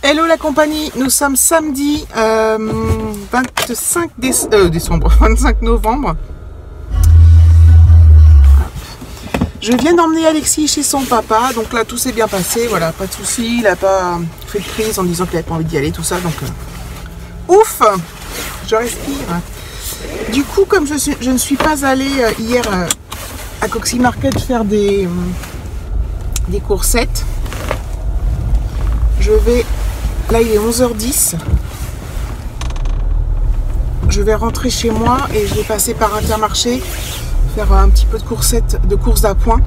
Hello la compagnie, nous sommes samedi 25 novembre. Je viens d'emmener Alexis chez son papa, donc là tout s'est bien passé, voilà, pas de soucis, il n'a pas fait de crise en disant qu'il n'avait pas envie d'y aller, tout ça, donc ouf, je respire. Du coup, comme je ne suis pas allée hier à Coxy Market faire des coursettes, je vais, là il est 11h10, je vais rentrer chez moi et je vais passer par Intermarché, faire un petit peu de courses d'appoint.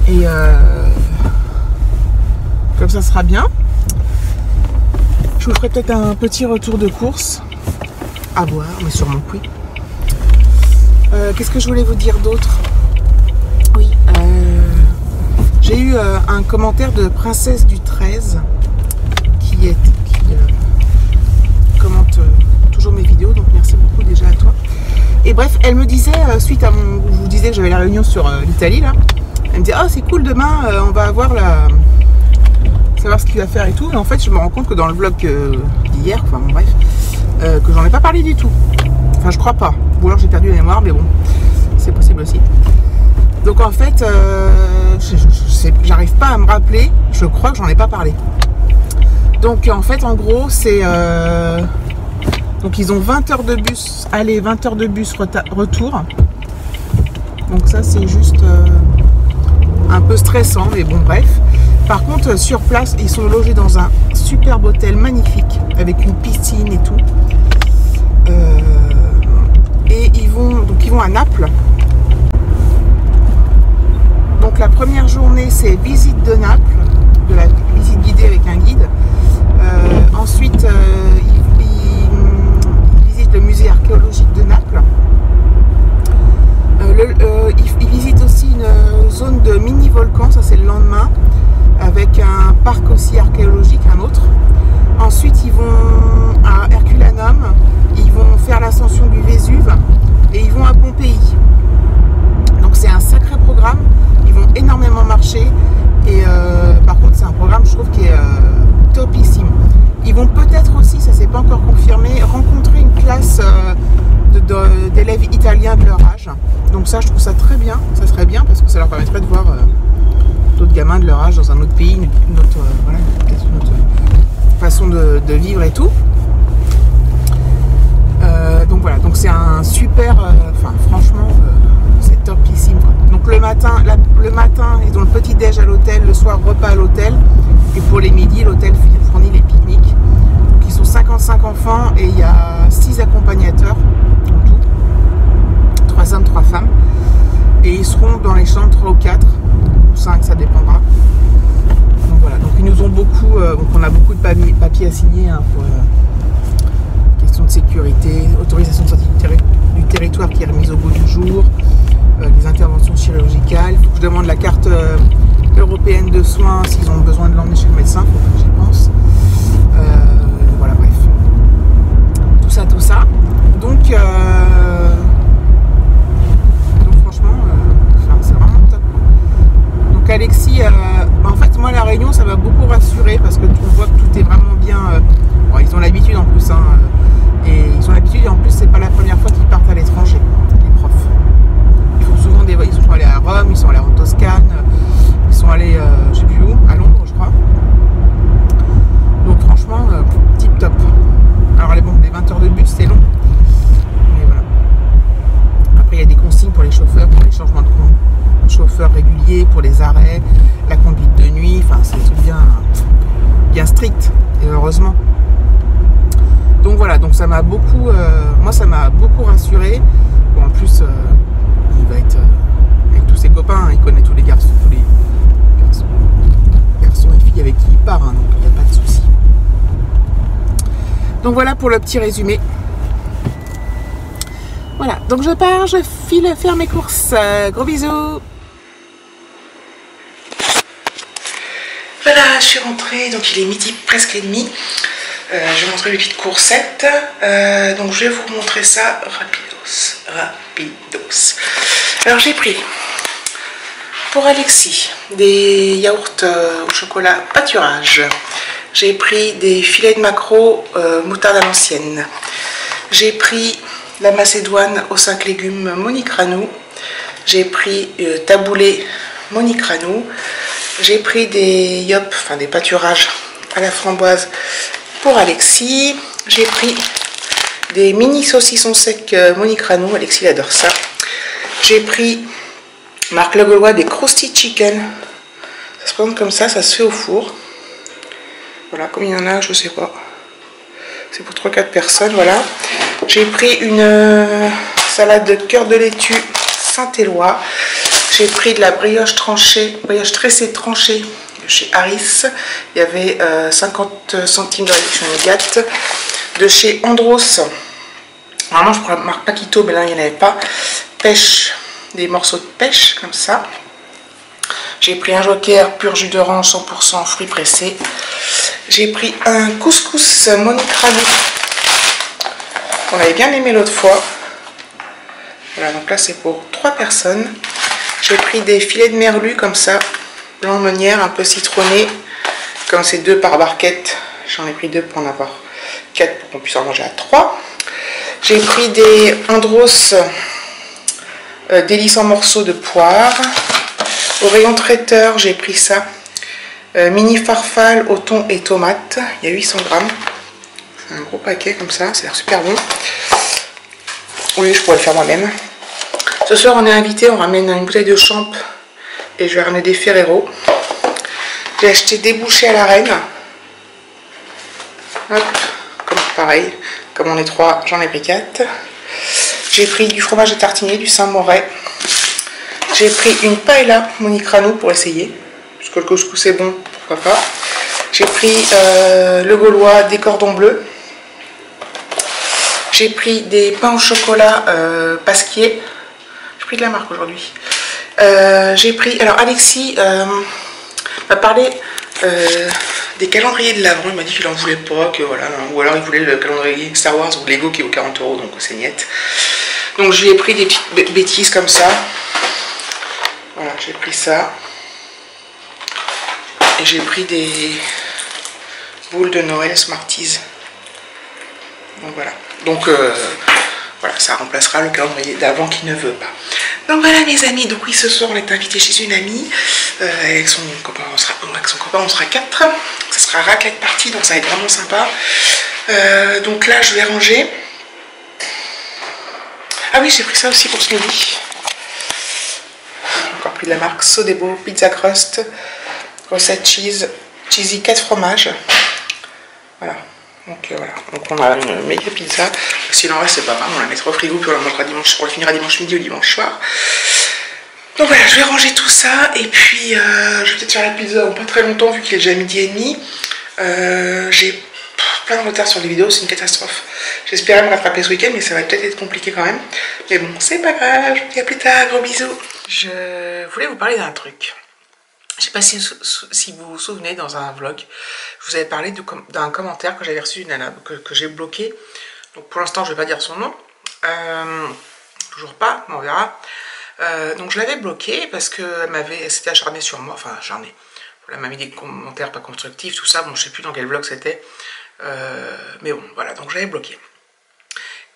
Et comme ça sera bien. Je vous ferai peut-être un petit retour de course à voir, mais sûrement oui. Qu'est-ce que je voulais vous dire d'autre? Oui, j'ai eu un commentaire de Princesse du 13 qui commente toujours mes vidéos, donc merci beaucoup déjà à toi. Et bref, elle me disait, suite à mon... Je vous disais que j'avais la réunion sur l'Italie, là. Elle me disait, oh c'est cool, demain, on va avoir savoir ce qu'il va faire et tout. Et en fait, je me rends compte que dans le vlog d'hier, enfin bon, bref, que j'en ai pas parlé du tout. Enfin, je crois pas. Ou alors j'ai perdu la mémoire, mais bon, c'est possible aussi. Donc en fait, j'arrive pas à me rappeler. Je crois que j'en ai pas parlé. Donc en fait, en gros, c'est... Donc ils ont 20 heures de bus aller, 20 heures de bus retour. Donc ça c'est juste un peu stressant, mais bon bref. Par contre sur place ils sont logés dans un superbe hôtel magnifique avec une piscine et tout. Et ils vont à Naples. Donc la première journée c'est visite de Naples, de la visite guidée avec un guide. Ensuite le musée archéologique de Naples. Ils visitent aussi une zone de mini-volcan, ça c'est le lendemain, avec un parc aussi archéologique, un autre. Ensuite ils vont à Herculanum, ils vont faire l'ascension du Vésuve et ils vont à Pompéi. Donc c'est un sacré programme, ils vont énormément marcher et par contre c'est un programme je trouve qui est topissime. Ils vont peut-être aussi, ça c'est pas encore confirmé, rencontrer une classe d'élèves italiens de leur âge. Donc ça je trouve ça très bien, ça serait bien parce que ça leur permettrait de voir d'autres gamins de leur âge dans un autre pays, une autre, voilà, peut-être une autre façon de vivre et tout. Donc voilà, donc c'est un super, enfin franchement c'est topissime quoi. Donc le matin ils ont le petit déj à l'hôtel, le soir repas à l'hôtel et pour les midis l'hôtel fournit les pique-niques. Donc ils sont 55 enfants et il y a 6 accompagnateurs en tout, 3 hommes, 3 femmes et ils seront dans les chambres 3 ou 4 ou 5, ça dépendra. Donc voilà, donc ils nous ont beaucoup, donc on a beaucoup de papiers à signer hein, pour question de sécurité, autorisation de sortie du territoire qui est remise au bout du jour, les interventions chirurgicales. Il faut que je demande la carte européenne de soins s'ils ont besoin de l'emmener chez le médecin, il faut que j'y pense. Voilà, bref. Tout ça. Donc franchement, c'est vraiment top. Donc Alexis, en fait moi la Réunion ça m'a beaucoup rassuré parce que on voit que tout est vraiment bien. Bon, ils ont l'habitude en plus, hein, et ils ont l'habitude et en plus c'est pas la première fois qu'ils partent à l'étranger, les profs. Ils font souvent ils sont allés à Rome, ils sont allés en Toscane, ils sont allés je sais plus où, à Londres je crois. Donc franchement tip top. Alors les 20 heures de bus c'est long, mais voilà. Après il y a des consignes pour les chauffeurs, pour les changements de chauffeurs réguliers, pour les arrêts, la conduite de nuit, enfin c'est tout bien strict et heureusement. Donc voilà, donc ça m'a beaucoup, moi ça m'a beaucoup rassuré. Bon, en plus il va être avec tous ses copains, hein, il connaît tous les garçons et filles avec qui il part, hein, donc il n'y a pas de souci. Donc voilà pour le petit résumé. Voilà, donc je pars, je file faire mes courses. Gros bisous. Voilà, je suis rentrée, donc il est midi, presque et demi. Je vais montrer les petites coursettes. Donc je vais vous montrer ça rapidos. Alors j'ai pris Pour Alexis, des yaourts au chocolat pâturage. J'ai pris des filets de maquereau moutarde à l'ancienne. J'ai pris la macédoine aux 5 légumes Monique Ranou. J'ai pris taboulé Monique Ranou. J'ai pris des yop, enfin des pâturages à la framboise pour Alexis. J'ai pris des mini saucissons secs Monique Ranou. Alexis adore ça. J'ai pris marque Le Gaulois des Krusty Chicken. Ça se présente comme ça se fait au four. Voilà, comme il y en a, je sais pas. C'est pour 3-4 personnes, voilà. J'ai pris une salade de cœur de laitue Saint-Éloi. J'ai pris de la brioche tranchée, brioche tressée tranchée de chez Harris. Il y avait 50 centimes de réduction immédiate. De chez Andros. Normalement, je prends la marque Paquito, mais là, il n'y en avait pas. Pêche, des morceaux de pêche, comme ça. J'ai pris un joker pur jus d'orange 100% fruits pressés. J'ai pris un couscous Monique Ranou qu'on avait bien aimé l'autre fois. Voilà, donc là c'est pour 3 personnes. J'ai pris des filets de merlu comme ça, blanc meunière, un peu citronné. Comme c'est 2 par barquette, j'en ai pris 2 pour en avoir 4 pour qu'on puisse en manger à 3. J'ai pris des Andros délices en morceaux de poire. Au rayon traiteur, j'ai pris ça. Mini farfalle au thon et tomates. Il y a 800 grammes. C'est un gros paquet comme ça. Ça a l'air super bon. Oui, je pourrais le faire moi-même. Ce soir, on est invité. On ramène une bouteille de champ. Et je vais ramener des Ferrero. J'ai acheté des bouchées à la reine. Hop. Comme pareil. Comme on est 3, j'en ai pris 4. J'ai pris du fromage de tartinier, du Saint-Moret. J'ai pris une paella Monique Ranou pour essayer. Parce que le couscous est bon, pourquoi pas. J'ai pris le Gaulois des cordons bleus. J'ai pris des pains au chocolat Pasquier. J'ai pris de la marque aujourd'hui. J'ai pris... Alors Alexis m'a parlé des calendriers de l'Avent. Il m'a dit qu'il en voulait pas, que voilà. Ou alors il voulait le calendrier Star Wars ou Lego qui est aux 40 €, donc c'est niette. Donc je lui ai pris des petites bêtises comme ça. Voilà, j'ai pris ça. Et j'ai pris des boules de Noël Smarties. Donc voilà. Donc voilà, ça remplacera le calendrier d'avant qui ne veut pas. Donc voilà mes amis. Donc oui, ce soir on est invité chez une amie. Avec son copain, on sera 4. Ça sera raclette party, donc ça va être vraiment sympa. Donc là je vais ranger. Ah oui, j'ai pris ça aussi pour ce midi. J'ai encore pris de la marque Sodebo Pizza Crust. Recette cheesy 4 fromages. Voilà. Donc voilà. Donc on a une méga pizza. S'il en reste, c'est pas grave. On la mettra au frigo puis on la mangera dimanche. On la finira dimanche midi ou dimanche soir. Donc voilà, je vais ranger tout ça. Et puis je vais peut-être faire la pizza en pas très longtemps vu qu'il est déjà 12h30. J'ai plein de retard sur les vidéos, c'est une catastrophe. J'espérais me rattraper ce week-end, mais ça va peut-être être compliqué quand même. Mais bon, c'est pas grave. Je vous dis à plus tard. Gros bisous. Je voulais vous parler d'un truc. Je ne sais pas si vous vous souvenez, dans un vlog, je vous avais parlé d'un commentaire que j'avais reçu d'une nana que j'ai bloqué. Donc pour l'instant, je ne vais pas dire son nom. Toujours pas, mais on verra. Donc je l'avais bloqué parce qu'elle s'était acharnée sur moi. Enfin, acharnée. Elle m'a mis des commentaires pas constructifs, tout ça. Bon, je ne sais plus dans quel vlog c'était. Mais bon, voilà. Donc je l'avais bloqué.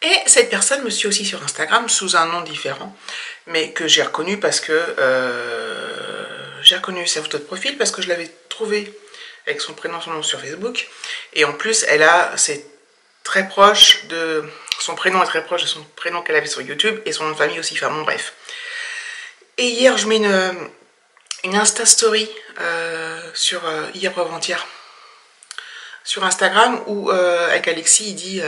Et cette personne me suit aussi sur Instagram sous un nom différent. Mais que j'ai reconnu parce que... j'ai reconnu sa photo de profil parce que je l'avais trouvée avec son prénom, son nom sur Facebook. Et en plus, c'est très proche de... Son prénom est très proche de son prénom qu'elle avait sur YouTube et son nom de famille aussi. Enfin bon, bref. Et hier, je mets une Insta Story sur hier ou avant-hier sur Instagram où avec Alexis, il dit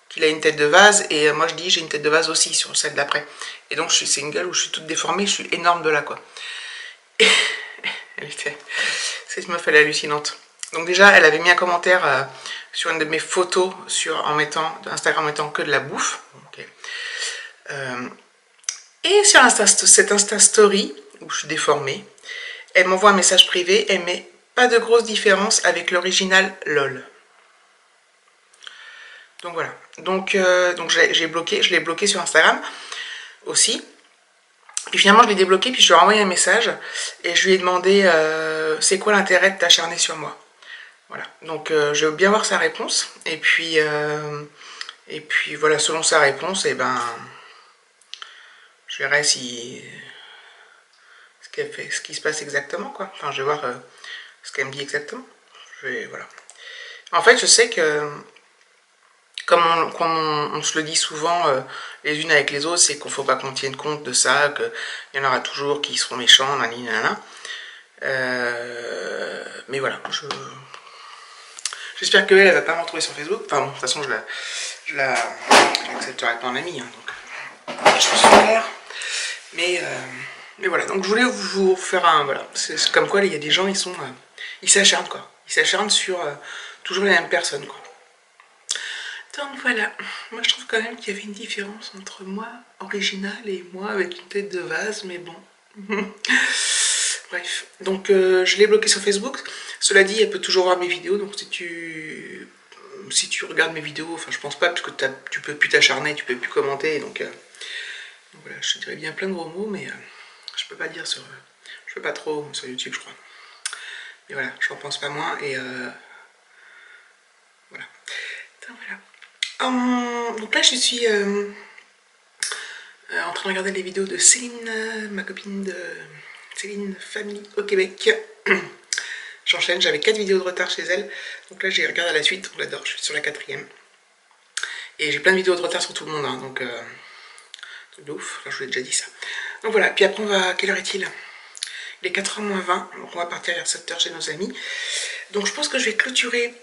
qu'il a une tête de vase et moi je dis j'ai une tête de vase aussi sur celle d'après. Et donc je suis single où je suis toute déformée, je suis énorme de là quoi. Cette meuf elle est hallucinante. Donc déjà elle avait mis un commentaire sur une de mes photos en mettant Instagram en mettant que de la bouffe. Okay. Et sur cette Insta Story où je suis déformée, elle m'envoie un message privé, elle met pas de grosse différence avec l'original LOL. Donc voilà. Donc je l'ai bloqué sur Instagram aussi. Et finalement je l'ai débloqué, puis je lui ai envoyé un message et je lui ai demandé c'est quoi l'intérêt de t'acharner sur moi. Voilà, donc je veux bien voir sa réponse, et puis voilà, selon sa réponse, et ben je verrai si ce qui se passe exactement, quoi. Enfin, je vais voir ce qu'elle me dit exactement. Voilà. En fait, je sais que comme on se le dit souvent les unes avec les autres, c'est qu'on faut pas qu'on tienne compte de ça, qu'il y en aura toujours qui seront méchants, nanana. Mais voilà, j'espère qu'elle ne va pas me retrouver sur Facebook. Enfin bon, de toute façon, je l'accepterai pas en ami, hein, donc je suis claire. Mais voilà, donc je voulais vous faire un... Voilà, c'est comme quoi il y a des gens, ils s'acharnent, quoi. Ils s'acharnent sur toujours les mêmes personnes, quoi. Donc voilà, moi je trouve quand même qu'il y avait une différence entre moi original et moi avec une tête de vase, mais bon. Bref, donc je l'ai bloqué sur Facebook. Cela dit, elle peut toujours voir mes vidéos, donc si tu regardes mes vidéos, enfin je pense pas, parce que tu peux plus t'acharner, tu peux plus commenter, donc voilà, je te dirais bien plein de gros mots, mais je peux pas dire sur... je peux pas trop sur YouTube, je crois. Mais voilà, j'en pense pas moins, et voilà. Donc voilà. Donc là, je suis en train de regarder les vidéos de Céline, ma copine de Céline Family au Québec. J'enchaîne, j'avais 4 vidéos de retard chez elle. Donc là, j'ai regardé à la suite, donc j'adore, je suis sur la 4e. Et j'ai plein de vidéos de retard sur tout le monde, hein, donc truc de ouf, enfin, je vous ai déjà dit ça. Donc voilà, puis après, on va... Quelle heure est-il? Il est 4h moins 20, donc on va partir vers 7h chez nos amis. Donc je pense que je vais clôturer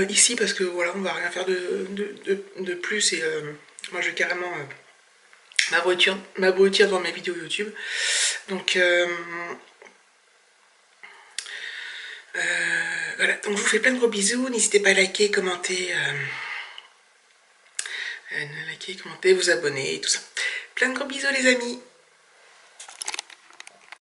ici, parce que voilà, on va rien faire de plus, et moi je vais carrément m'abrutir dans mes vidéos YouTube. Donc voilà, donc je vous fais plein de gros bisous, n'hésitez pas à liker, commenter, vous abonner et tout ça. Plein de gros bisous les amis.